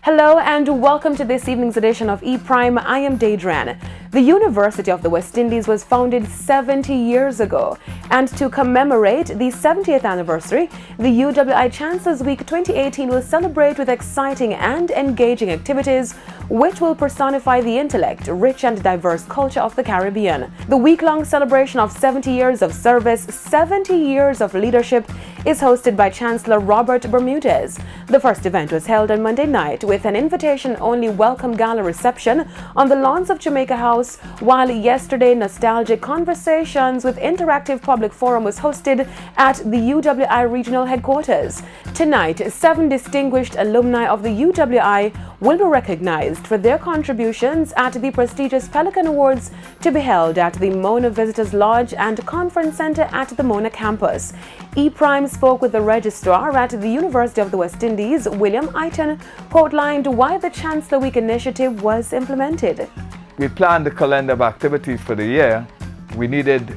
Hello and welcome to this evening's edition of E-Prime. I am Daedran. The University of the West Indies was founded 70 years ago, and to commemorate the 70th anniversary, the UWI Chancellor's Week 2018 will celebrate with exciting and engaging activities which will personify the intellect, rich and diverse culture of the Caribbean. The week-long celebration of 70 years of service, 70 years of leadership is hosted by Chancellor Robert Bermudez. The first event was held on Monday night with an invitation-only welcome gala reception on the lawns of Jamaica House, while yesterday nostalgic conversations with interactive public forum was hosted at the UWI regional headquarters. Tonight, 7 distinguished alumni of the UWI will be recognized for their contributions at the prestigious Pelican Awards to be held at the Mona Visitors Lodge and Conference Center at the Mona campus. E-Prime spoke with the registrar at the University of the West Indies, William Iton, who outlined why the Chancellor Week initiative was implemented. We planned the calendar of activities for the year. We needed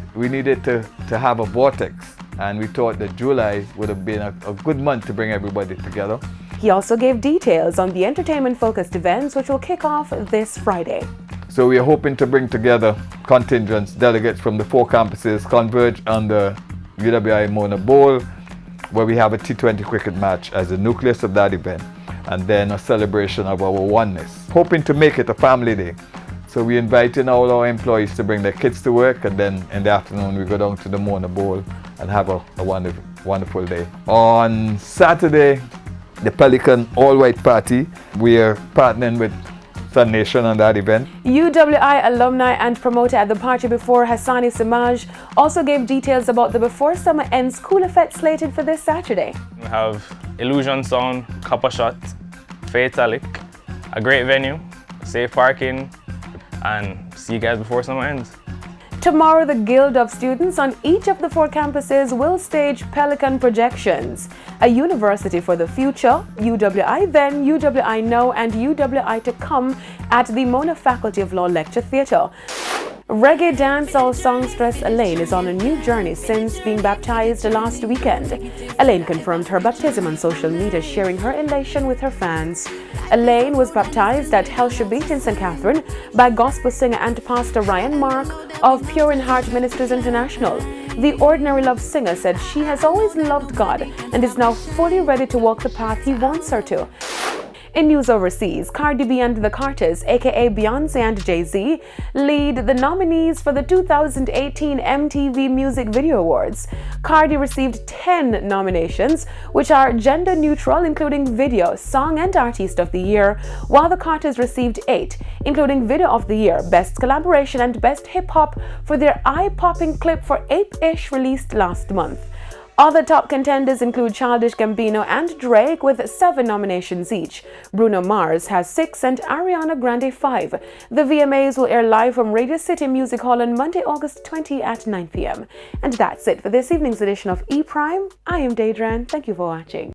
to have a vortex, and we thought that July would have been a good month to bring everybody together. He also gave details on the entertainment-focused events which will kick off this Friday. So we are hoping to bring together contingents, delegates from the 4 campuses, converge on the UWI Mona Bowl, where we have a T20 cricket match as the nucleus of that event, and then a celebration of our oneness. Hoping to make it a family day. So we inviting all our employees to bring their kids to work, and then in the afternoon we go down to the Mona Bowl and have a wonderful day. On Saturday, the Pelican All-White Party, we are partnering with Sun Nation on that event. UWI alumni and promoter at the party before Hassani Samaj also gave details about the Before Summer Ends school event slated for this Saturday. We have Illusion Sound, Copper Shot, Fatalic, a great venue, safe parking, and see you guys before summer ends. Tomorrow, the Guild of Students on each of the 4 campuses will stage Pelican Projections, a university for the future, UWI then, UWI now, and UWI to come at the Mona Faculty of Law Lecture Theatre. Reggae dancehall songstress Elaine is on a new journey since being baptized last weekend. Elaine confirmed her baptism on social media, sharing her elation with her fans. Elaine was baptized at Hell Shabbat in St. Catherine by gospel singer and pastor Ryan Mark of Pure in Heart Ministries International. The Ordinary Love singer said she has always loved God and is now fully ready to walk the path He wants her to. In news overseas, Cardi B and the Carters, aka Beyonce and Jay-Z, lead the nominees for the 2018 MTV Music Video Awards. Cardi received 10 nominations, which are gender-neutral, including Video, Song and Artist of the Year, while the Carters received 8, including Video of the Year, Best Collaboration and Best Hip-Hop for their eye-popping clip for Ape-ish released last month. Other top contenders include Childish Gambino and Drake with 7 nominations each. Bruno Mars has 6 and Ariana Grande 5. The VMAs will air live from Radio City Music Hall on Monday, August 20 at 9 p.m. And that's it for this evening's edition of E-Prime. I am Daedran. Thank you for watching.